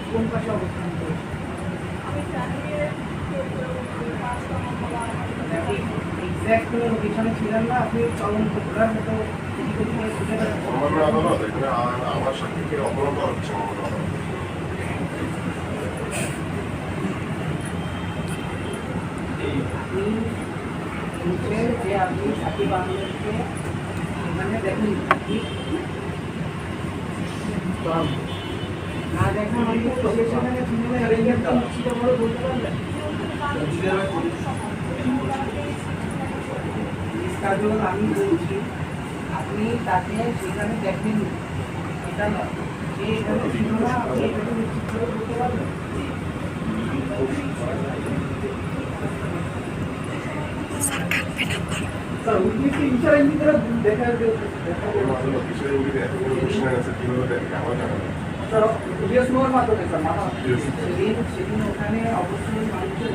কোন পাশে অবস্থান করে এক্সাক্ট কোনো লোকেশনে ছিলেন না, আপনি তদন্ত করার মতো আমার সাথে অপরাধ হচ্ছে যে আপনি সাকিব আহমেদকে এখানে দেখেন না দেখা মানে সেখানে বলতে পারবেন কাজল আমি বলছি আপনি তাকে সেখানে দেখেন এটা না যে এখানে ছিল না আপনি এখানে নিশ্চিত করে বলতে পারবেন স্যার উনি কি ইনশাআল্লাহ ভিতরে দেখা স্যার ভিডিও স্নোর মাধ্যমে স্যার সেদিন ওখানে অবশ্যই মানুষের